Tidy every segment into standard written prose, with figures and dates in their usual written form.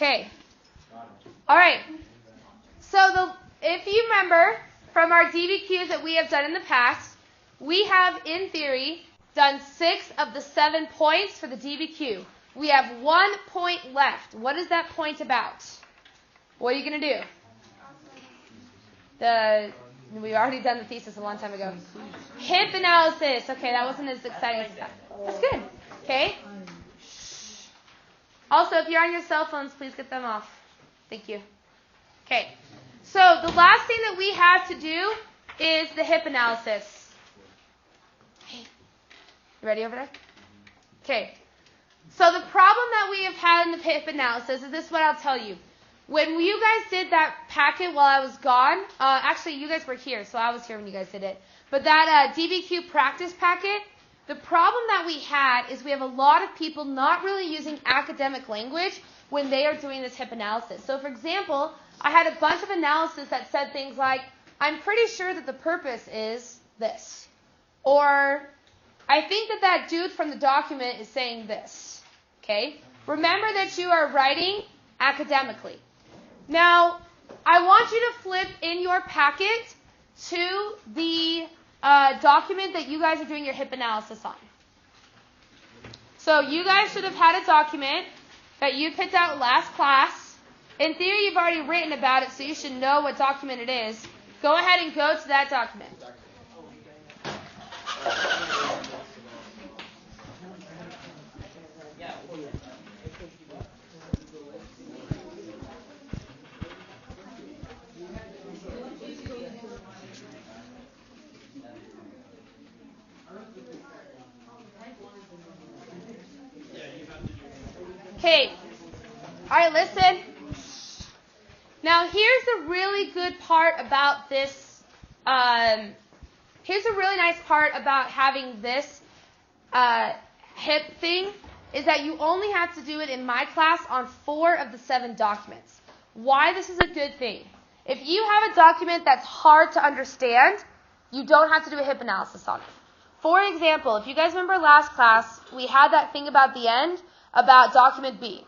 Okay. All right. So if you remember from our DBQs that we have done in the past, we have, in theory, done 6 of the 7 points for the DBQ. We have 1 point left. What is that point about? What are you going to do? We've already done the thesis a long time ago. HIPP analysis. Okay, that wasn't as exciting as that. That's good. Okay. Also, if you're on your cell phones, please get them off. Thank you. Okay. So the last thing that we have to do is the HIPP analysis. Hey, you ready over there? Okay. So the problem that we have had in the HIPP analysis is this is what I'll tell you. When you guys did that packet while I was gone, actually you guys were here, so I was here when you guys did it. But that DBQ practice packet, the problem that we had is we have a lot of people not really using academic language when they are doing this HIPP analysis. So for example, I had a bunch of analysis that said things like, I'm pretty sure that the purpose is this. Or, I think that dude from the document is saying this. Okay? Remember that you are writing academically. Now, I want you to flip in your packet to the document that you guys are doing your HIPP analysis on. So you guys should have had a document that you picked out last class. In theory, you've already written about it, so you should know what document it is. Go ahead and go to that document. Okay. All right, listen. Now, here's a really good part about this. Here's a really nice part about having this HIPP thing, is that you only have to do it in my class on 4 of the 7 documents. Why this is a good thing. If you have a document that's hard to understand, you don't have to do a HIPP analysis on it. For example, if you guys remember last class, we had that thing about the end, about document B.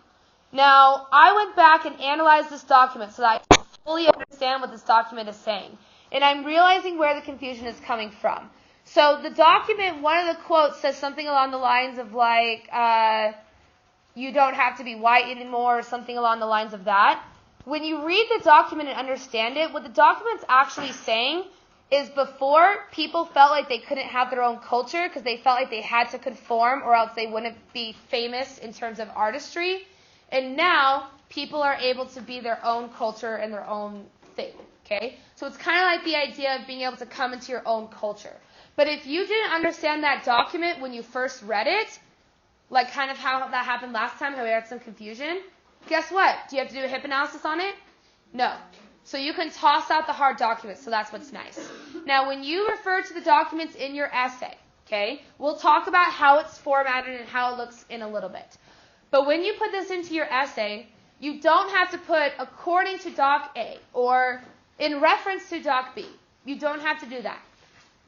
Now, I went back and analyzed this document so that I can fully understand what this document is saying. And I'm realizing where the confusion is coming from. So the document, one of the quotes says something along the lines of like, you don't have to be white anymore, or something along the lines of that. When you read the document and understand it, what the document's actually saying is before, people felt like they couldn't have their own culture because they felt like they had to conform or else they wouldn't be famous in terms of artistry. And now, people are able to be their own culture and their own thing, okay? So it's kind of like the idea of being able to come into your own culture. But if you didn't understand that document when you first read it, like kind of how that happened last time, how we had some confusion, guess what? Do you have to do a HIPP analysis on it? No. So you can toss out the hard documents, so that's what's nice. Now, when you refer to the documents in your essay, okay, we'll talk about how it's formatted and how it looks in a little bit. But when you put this into your essay, you don't have to put according to Doc A or in reference to Doc B. You don't have to do that.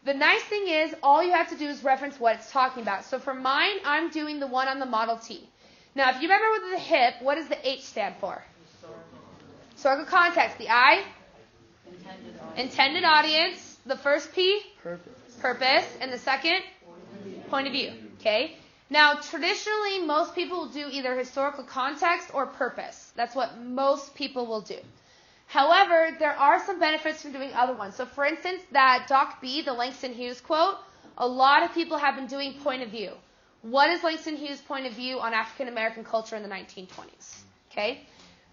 The nice thing is, all you have to do is reference what it's talking about. So for mine, I'm doing the one on the Model T. Now, if you remember with the HIPP, what does the H stand for? Historical context. The I? Intended audience. The first P? Purpose. And the second? Point of view. Okay? Now, traditionally, most people will do either historical context or purpose. That's what most people will do. However, there are some benefits from doing other ones. So, for instance, that Doc B, the Langston Hughes quote, a lot of people have been doing point of view. What is Langston Hughes' point of view on African American culture in the 1920s? Okay?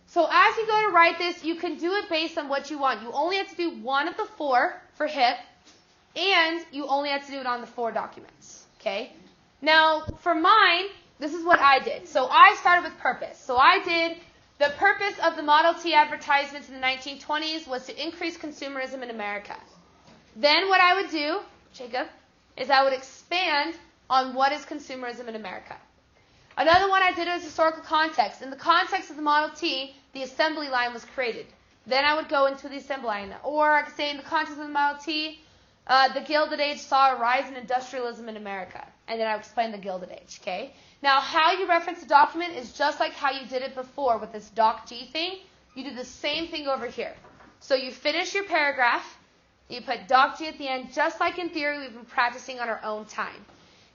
So as you go to write this, you can do it based on what you want. You only have to do 1 of the 4 for HIPP, and you only have to do it on the 4 documents. Okay? Now, for mine, this is what I did. So I started with purpose. So I did the purpose of the Model T advertisements in the 1920s was to increase consumerism in America. Then what I would do, Jacob, is I would expand on what is consumerism in America. Another one I did was historical context. In the context of the Model T, the assembly line was created. Then I would go into the assembly line. Or I could say in the context of the Model T, The Gilded Age saw a rise in industrialism in America. And then I'll explain the Gilded Age, okay? Now, how you reference the document is just like how you did it before with this doc G thing. You do the same thing over here. So you finish your paragraph, you put doc G at the end, just like in theory we've been practicing on our own time.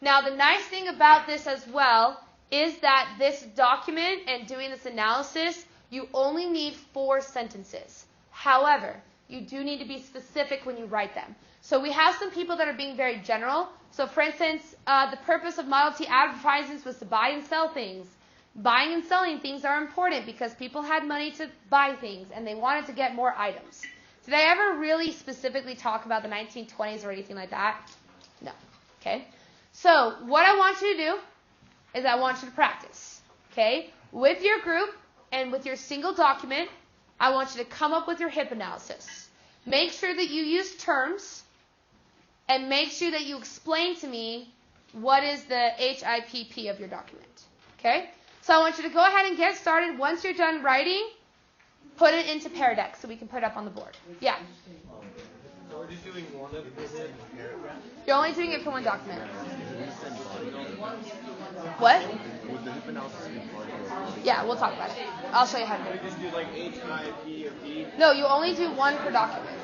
Now, the nice thing about this as well is that this document and doing this analysis, you only need 4 sentences. However, you do need to be specific when you write them. So we have some people that are being very general. So for instance, the purpose of Model T advertisements was to buy and sell things. Buying and selling things are important because people had money to buy things and they wanted to get more items. Did I ever really specifically talk about the 1920s or anything like that? No. Okay? So what I want you to do is I want you to practice. Okay? With your group and with your single document, I want you to come up with your HIPP analysis. Make sure that you use terms and make sure that you explain to me what is the HIPP of your document. Okay? So I want you to go ahead and get started. Once you're done writing, put it into Paradex so we can put it up on the board. Yeah? So we're just doing one of the paragraph? You're only doing it for one document. What? Would the HIPP analysis be part of it? Yeah, we'll talk about it. I'll show you how to do We it. just do like H, I, P, or P? No, you only do one per document.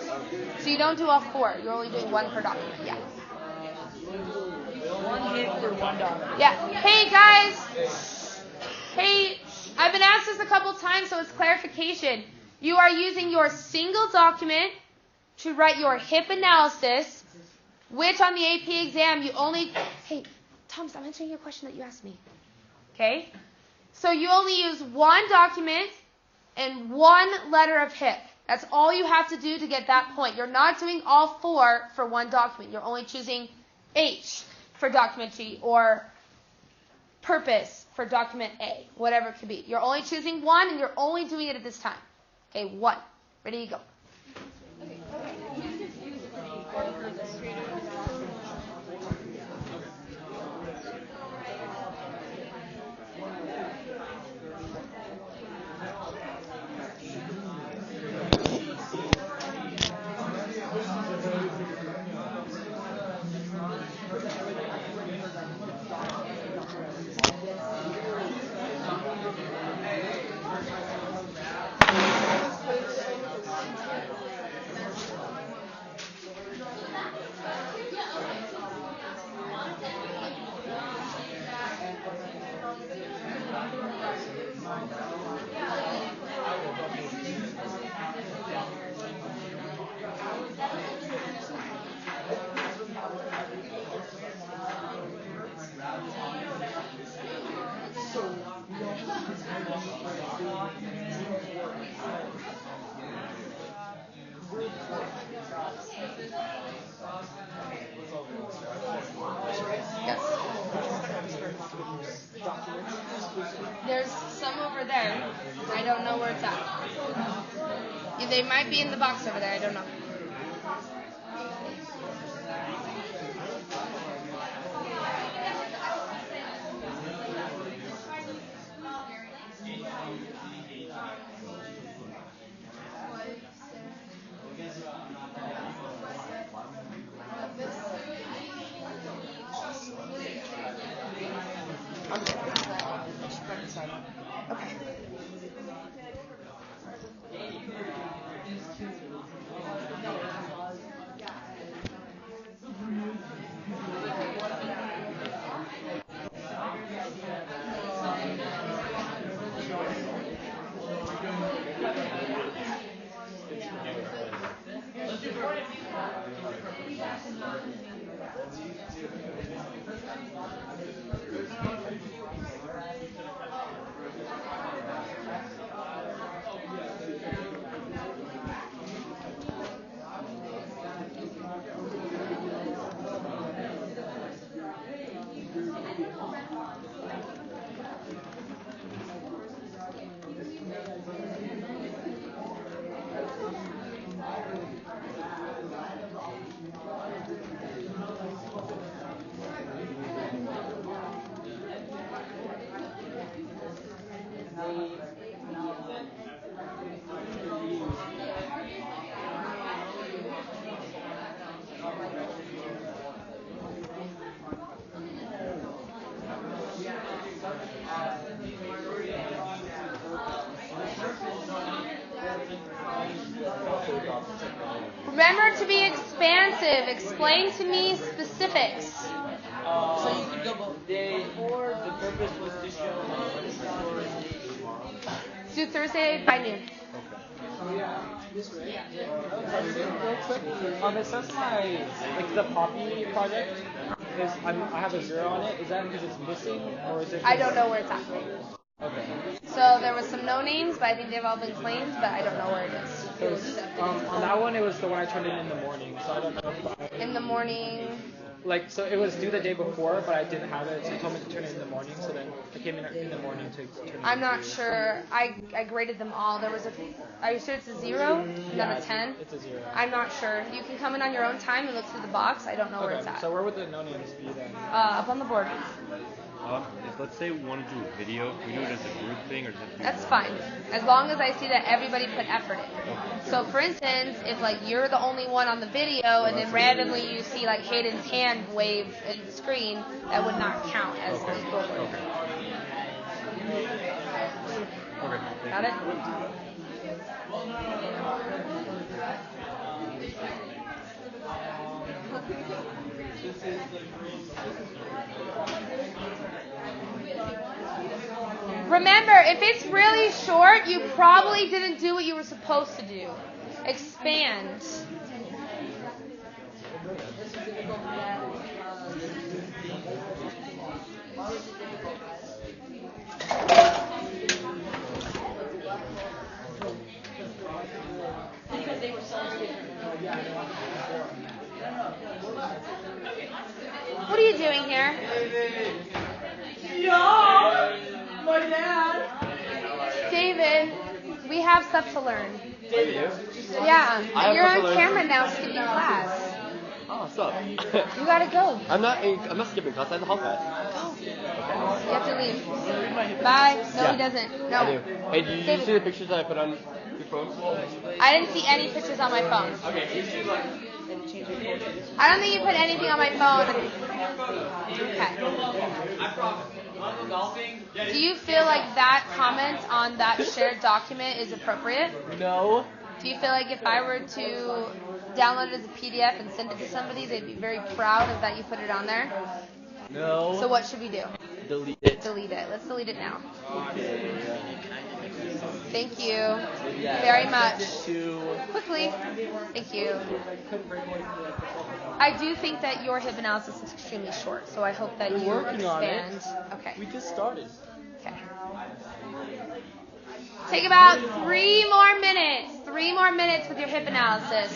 So you don't do all 4. You're only doing one per document. Yeah. One hit for one document. Yeah. Hey, guys. Hey, I've been asked this a couple times, so it's clarification. You are using your single document to write your HIPP analysis, which on the AP exam you only... Hey, Thomas, I'm answering your question that you asked me. Okay? So you only use one document and one letter of HIPP. That's all you have to do to get that point. You're not doing all 4 for one document. You're only choosing H for document G or purpose for document A, whatever it could be. You're only choosing one and you're only doing it at this time. Okay, 1. Ready to go. There's some over there. I don't know where it's at. They might be in the box over there. I don't know. Okay. Remember to be expansive. Explain to me specifics. So you could go both day or the purpose was to show Do Thursday by noon. Real quick, it says the Poppy project is I have a 0 on it. Is that because it's missing or is it? I don't know where it's at. Okay. So there was some no names, but I think they've all been claimed, but I don't know where it is. Because on that one, it was the one I turned in the morning, so I don't know if In the morning. so it was due the day before, but I didn't have it, so you told me to turn it in the morning, so then I came in the morning to turn it in. I'm not sure. I graded them all. There was are you sure it's a 0? Not a 10? It's a 0. I'm not sure. You can come in on your own time and look through the box. I don't know where it's at. So where would the no names be then? Up on the board. If let's say we want to do a video, we do it as a group thing or just. That's fine, as long as I see that everybody put effort in. So, for instance, if you're the only one on the video, and then randomly you see Hayden's hand wave in the screen, that would not count as equal work. Okay. Got it? Remember, if it's really short, you probably didn't do what you were supposed to do. Expand. What are you doing here? My dad. David, we have stuff to learn. David, Yeah, you're on camera now skipping class. oh, what's up? You gotta go. I'm not skipping class. I have a hall pass. Go. You have to leave. Bye. No, Yeah. he doesn't. No. I do. Hey, did you David. see the pictures that I put on your phone? I didn't see any pictures on my phone. Okay, you see like. I don't think you put anything on my phone. Okay. Do you feel like that comment on that shared document is appropriate? No. Do you feel like if I were to download it as a PDF and send it to somebody, they'd be very proud of that you put it on there? No. So what should we do? Delete it. Delete it. Let's delete it now. Thank you very much. Quickly. Thank you. I do think that your HIPP analysis is extremely short, so I hope that you working on it. expand. Okay. We just started. Okay. Take about 3 more minutes. 3 more minutes with your HIPP analysis.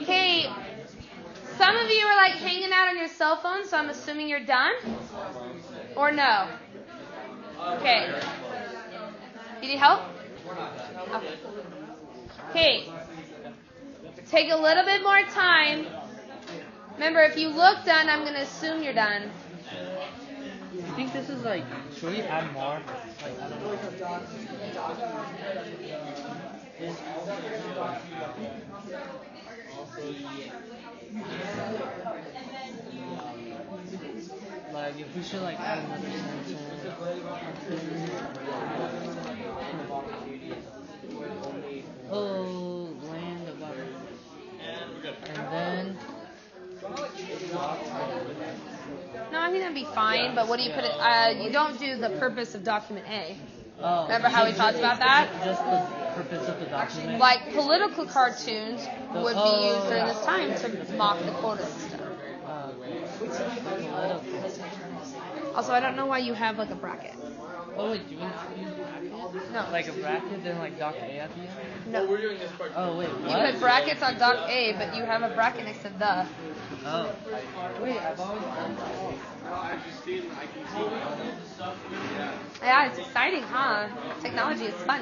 Okay, some of you are hanging out on your cell phone, so I'm assuming you're done? Or no? Okay. You need help? Okay. Take a little bit more time. Remember, if you look done, I'm going to assume you're done. I think this is should we add more? If we should add another sentence. Oh, land of and then. No, I think that'd be fine, but what do you put it? You don't do the purpose of document A. Oh, Remember how we talked about that? Just the purpose of the document. Political cartoons would be used during this time to mock the quota system. Also, I don't know why you have a bracket. Oh, wait, do you want No. a bracket, then Dr. A at the end? No. we're doing this part. Oh, wait, what? You put brackets on Doc A, but you have a bracket next to the. Oh. Wait, I've always done that. Yeah, it's exciting, huh? Technology is fun.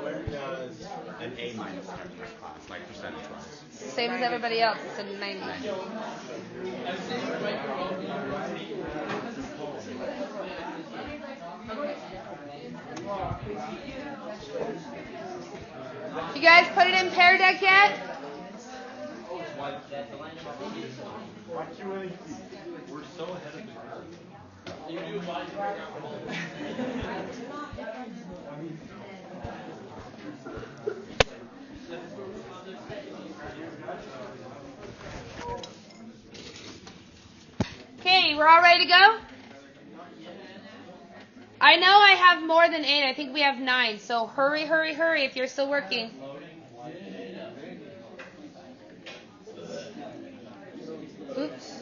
Where does an A minus come in this class, like percentage-wise? Same as everybody else. It's a 90. You guys put it in Pear Deck yet? We're so ahead of the curve. Okay, we're all ready to go? I know I have more than 8. I think we have 9. So hurry, hurry, hurry if you're still working. Oops.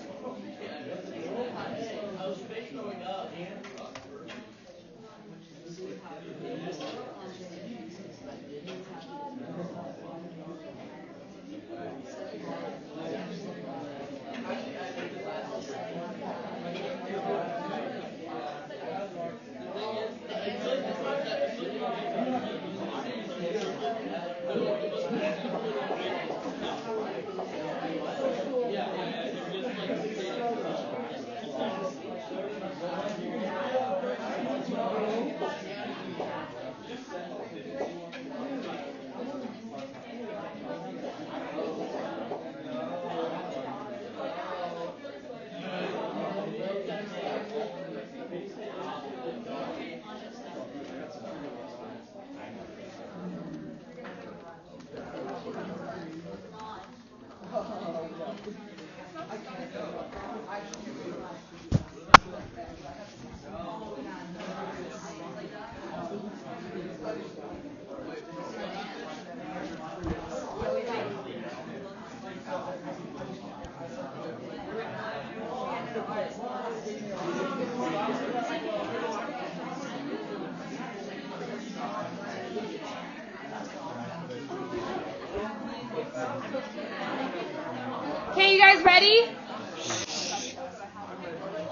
Okay, you guys ready?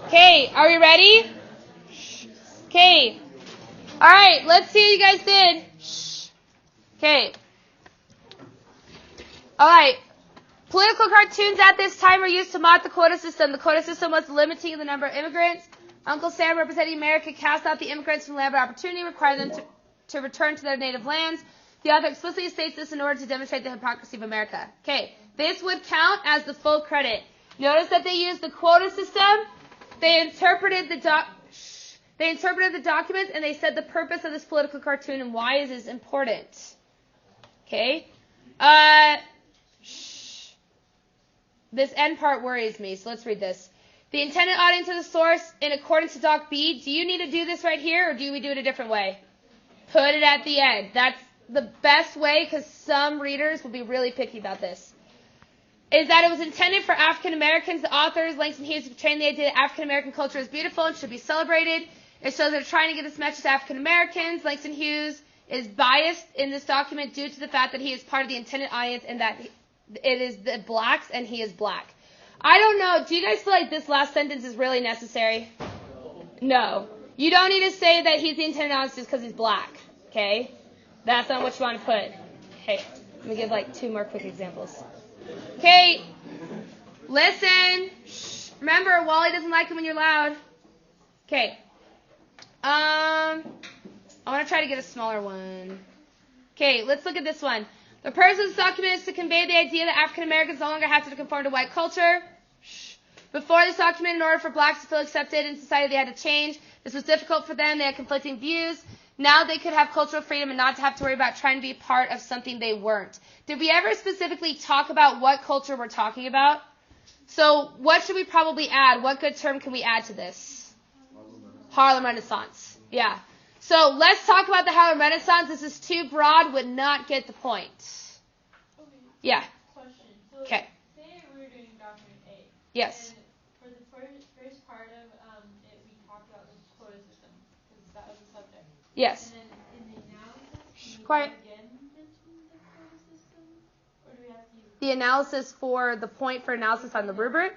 Okay, are we ready? Okay. All right, let's see how you guys did. Okay. All right. Political cartoons at this time were used to mock the quota system. The quota system was limiting the number of immigrants. Uncle Sam, representing America, cast out the immigrants from the land of opportunity, required them to return to their native lands. The author explicitly states this in order to demonstrate the hypocrisy of America. Okay, this would count as the full credit. Notice that they used the quota system. They interpreted the documents, and they said the purpose of this political cartoon and why is this important. Okay. This end part worries me, so let's read this. The intended audience of the source in accordance to Doc B. Do you need to do this right here, or do we do it a different way? Put it at the end. That's the best way, because some readers will be really picky about this. Is that it was intended for African Americans. The authors, Langston Hughes, portraying the idea that African American culture is beautiful and should be celebrated. It shows they're trying to get this message to African Americans. Langston Hughes is biased in this document due to the fact that he is part of the intended audience and that it is the blacks and he is black. I don't know. Do you guys feel like this last sentence is really necessary? No. You don't need to say that he's the intended audience just because he's black. Okay? That's not what you want to put. Okay. Let me give like 2 more quick examples. Okay. Listen. Shh. Remember, Wally doesn't like it when you're loud. Okay. I want to try to get a smaller one. Okay, let's look at this one. The purpose of this document is to convey the idea that African Americans no longer have to conform to white culture. Before this document, in order for blacks to feel accepted in society, they had to change. This was difficult for them. They had conflicting views. Now they could have cultural freedom and not have to worry about trying to be part of something they weren't. Did we ever specifically talk about what culture we're talking about? So what should we probably add? What good term can we add to this? Harlem Renaissance. Yeah. So let's talk about the Harlem Renaissance. This is too broad, would not get the point. Okay. Yeah. Question. So Okay. say we're doing document A. Yes. And for the first part of it, we talked about the quota system because that was the subject. Yes. And then in the analysis, can we Quiet. again mention the quota system, or do we have to use? The the analysis for the point for analysis on the rubric?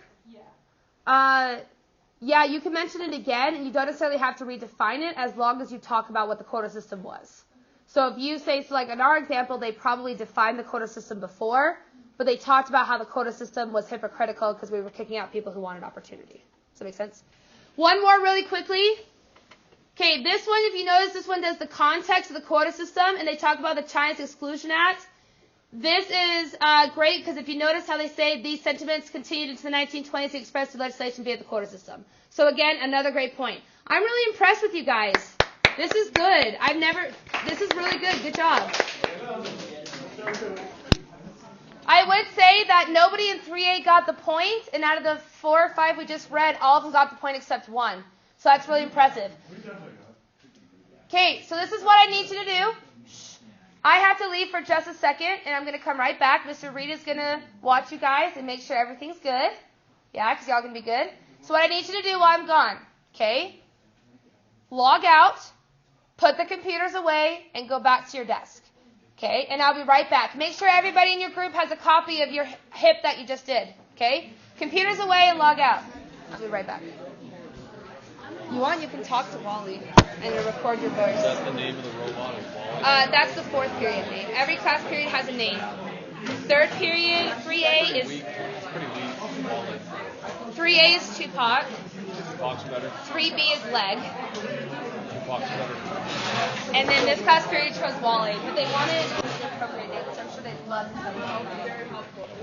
Yeah. Yeah, you can mention it again, and you don't necessarily have to redefine it as long as you talk about what the quota system was. So if you say, so like in our example, they probably defined the quota system before, but they talked about how the quota system was hypocritical because we were kicking out people who wanted opportunity. Does that make sense? One more really quickly. Okay, this one, if you notice, this one does the context of the quota system, and they talk about the China's Exclusion Act. This is great because if you notice how they say these sentiments continued into the 1920s to express through legislation via the quota system. So again, another great point. I'm really impressed with you guys. This is good. This is really good. Good job. I would say that nobody in 3A got the point, and out of the 4 or 5 we just read, all of them got the point except one. So that's really impressive. Okay, so this is what I need you to do. I have to leave for just a second, and I'm going to come right back. Mr. Reed is going to watch you guys and make sure everything's good. Yeah, because y'all going to be good. So what I need you to do while I'm gone, okay, log out, put the computers away, and go back to your desk. Okay, and I'll be right back. Make sure everybody in your group has a copy of your HIPP that you just did. Okay, computers away and log out. I'll be right back. You want, you can talk to Wally and record your voice. Is that the name of the robot? Wally? That's the 4th period name. Every class period has a name. 3rd period, 3A is... It's pretty weak. Wally. 3A is Tupac. Tupac's better. 3B is Leg. Tupac's better. And then this class period chose Wally. But they wanted an appropriate name, so I'm sure they'd love to.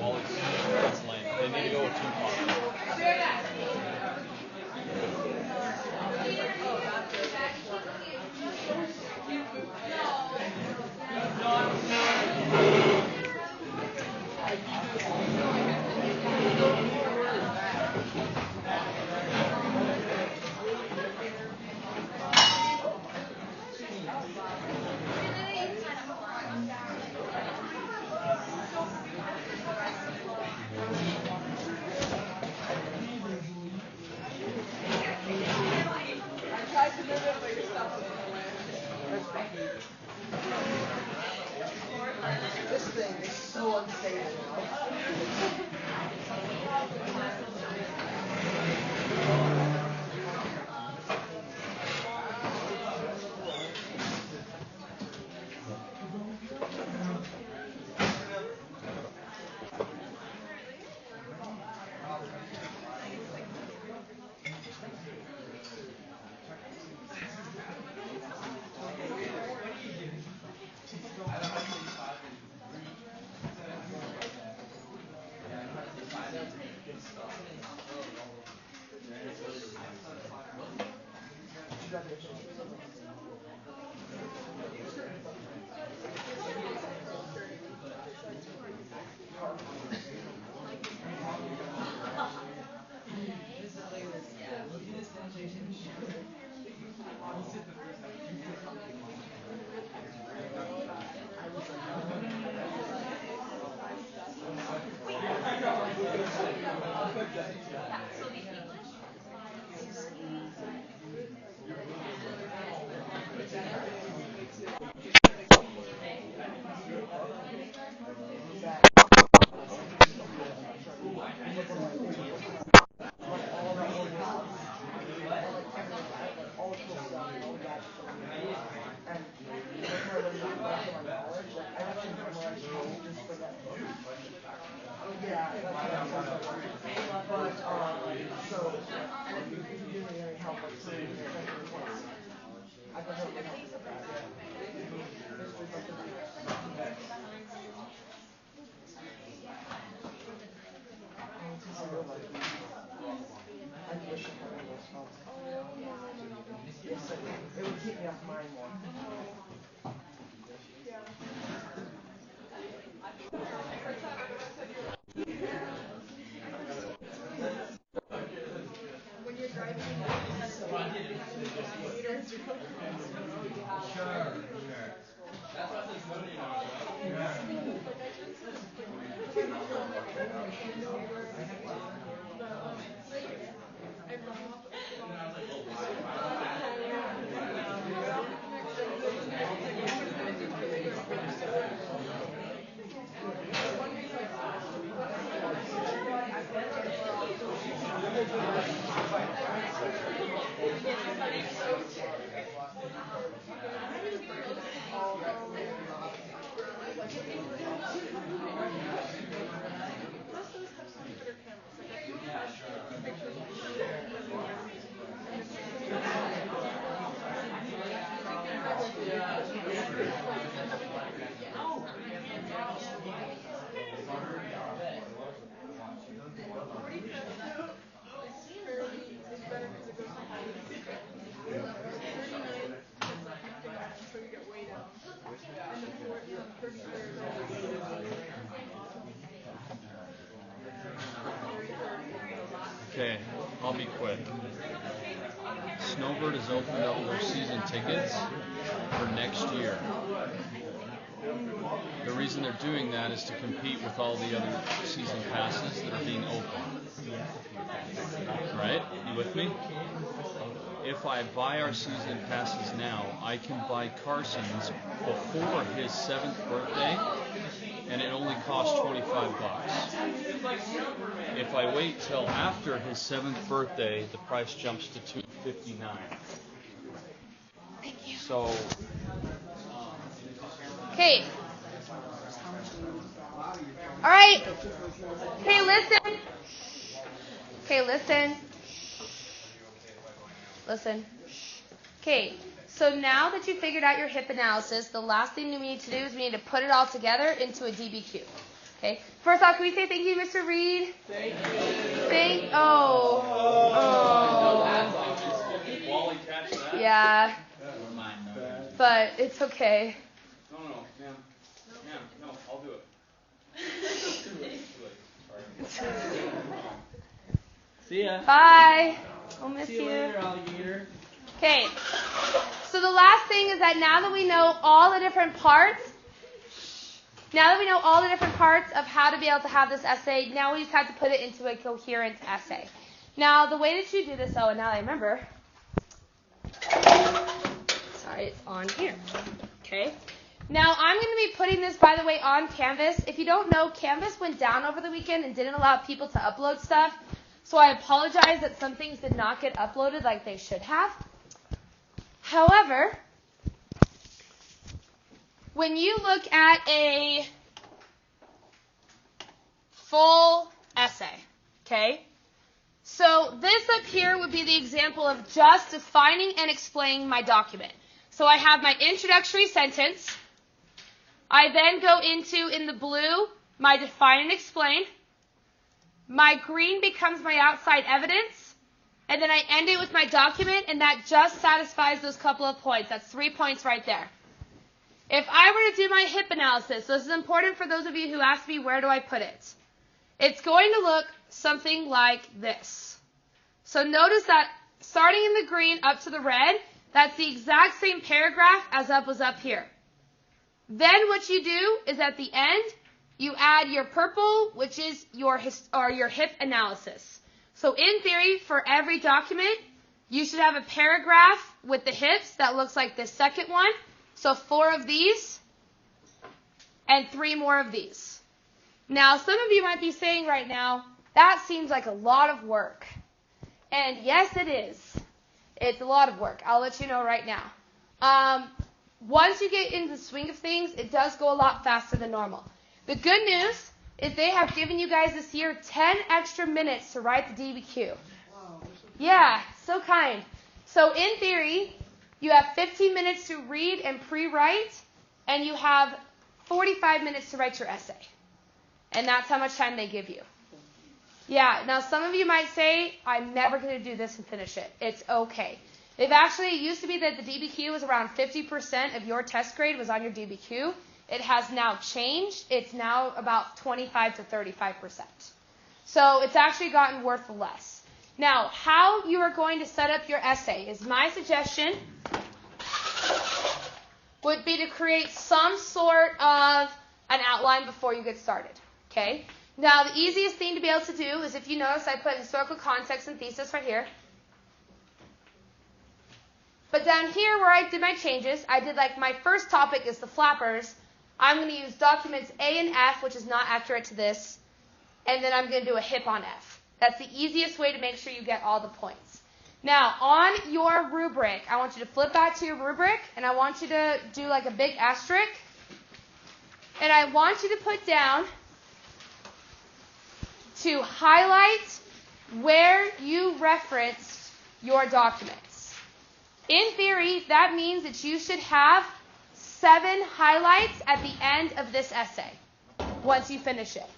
Wally's that's lame. They need to go with Tupac. This thing is so unstable It would keep me off mine more. When you're driving, Okay, I'll be quick. Snowbird has opened up their season tickets for next year. The reason they're doing that is to compete with all the other season passes that are being opened. Right? You with me? If I buy our season passes now, I can buy Carson's before his 7th birthday, and it only costs $25. If I wait till after his 7th birthday, the price jumps to $259. Thank you. So, Okay. All right. Okay, listen. Okay, listen. Listen. Okay, so now that you figured out your HIPP analysis, the last thing we need to do is we need to put it all together into a DBQ. Okay. First off, can we say thank you, Mr. Reed? Thank you. Wally, catch that? Yeah. But it's okay. No, ma'am. Ma'am, no, I'll do it. See ya. Bye. I'll miss See you later, alligator. Okay. So the last thing is that now that we know all the different parts, of how to be able to have this essay, now we just have to put it into a coherent essay. Now, the way that you do this, and now I remember. Sorry, it's on here. Okay. Now, I'm going to be putting this, by the way, on Canvas. If you don't know, Canvas went down over the weekend and didn't allow people to upload stuff. So I apologize that some things did not get uploaded like they should have. However, when you look at a full essay, okay, so this up here would be the example of just defining and explaining my document. So I have my introductory sentence. I then go into, in the blue, my define and explain. My green becomes my outside evidence. And then I end it with my document, and that just satisfies those couple of points. That's 3 points right there. If I were to do my HIPP analysis, so this is important for those of you who ask me where do I put it. It's going to look something like this. So notice that starting in the green up to the red, that's the exact same paragraph as was up here. Then what you do is at the end, you add your purple, which is your HIPP analysis. So in theory, for every document, you should have a paragraph with the HIPPs that looks like this second one. So 4 of these and 3 more of these. Now, some of you might be saying right now, that seems like a lot of work. And yes, it is. It's a lot of work. I'll let you know right now. Once you get into the swing of things, it does go a lot faster than normal. The good news is they have given you guys this year 10 extra minutes to write the DBQ. Yeah, so kind. So in theory, you have 15 minutes to read and pre-write, and you have 45 minutes to write your essay. And that's how much time they give you. Yeah, now some of you might say, I'm never going to do this and finish it. It's okay. It used to be that the DBQ was around 50% of your test grade was on your DBQ. It has now changed. It's now about 25 to 35%. So it's actually gotten worth less. Now, how you are going to set up your essay is my suggestion would be to create some sort of an outline before you get started. Okay? Now, the easiest thing to be able to do is, if you notice, I put historical context and thesis right here. But down here where I did my changes, I did like my first topic is the flappers. I'm going to use documents A and F, which is not accurate to this. And then I'm going to do a HIPP on F. That's the easiest way to make sure you get all the points. Now, on your rubric, I want you to flip back to your rubric, and I want you to do like a big asterisk. And I want you to put down to highlight where you referenced your documents. In theory, that means that you should have 7 highlights at the end of this essay once you finish it.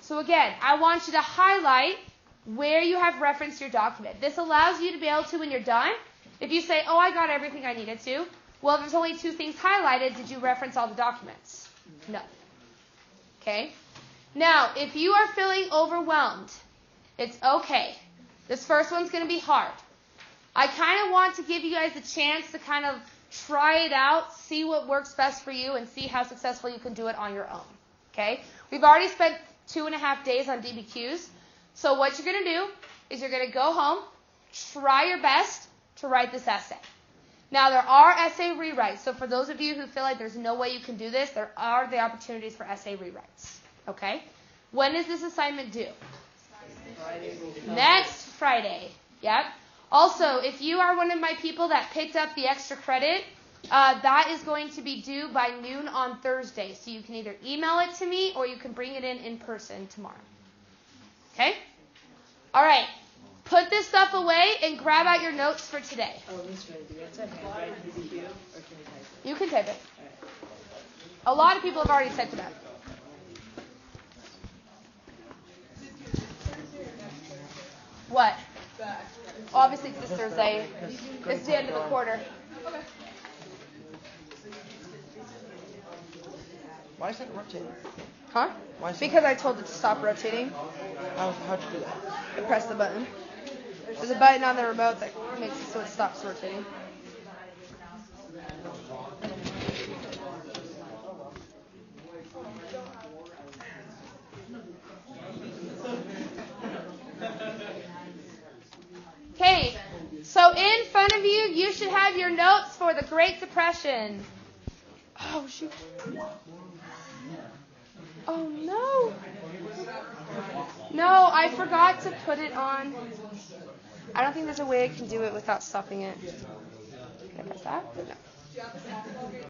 So again, I want you to highlight where you have referenced your document. This allows you to be able to, when you're done, if you say, oh, I got everything I needed to, well, if there's only 2 things highlighted, did you reference all the documents? No. Okay? Now, if you are feeling overwhelmed, it's okay. This first one's going to be hard. I kind of want to give you guys a chance to kind of try it out, see what works best for you, and see how successful you can do it on your own. Okay? We've already spent 2.5 days on DBQs. So what you're going to do is you're going to go home, try your best to write this essay. Now, there are essay rewrites. So for those of you who feel like there's no way you can do this, there are the opportunities for essay rewrites. Okay? When is this assignment due? Next Friday. Yep. Also, if you are one of my people that picked up the extra credit, that is going to be due by noon on Thursday. So you can either email it to me or you can bring it in person tomorrow. Okay? All right. Put this stuff away and grab out your notes for today. Oh, Miss Ray, do you have to handwrite DBQ or can you type it? You can type it. All right. A lot of people have already sent it back. What? Obviously, it's this Thursday. It's the end of the quarter. Okay. Why is it rotating? Huh? Why is it? Because I told it to stop rotating. How'd you do that? I pressed the button. There's a button on the remote that makes it so it stops rotating. Okay, so in front of you, you should have your notes for the Great Depression. Oh, shoot. Oh, no. No, I forgot to put it on. I don't think there's a way I can do it without stopping it. Can I press that? No.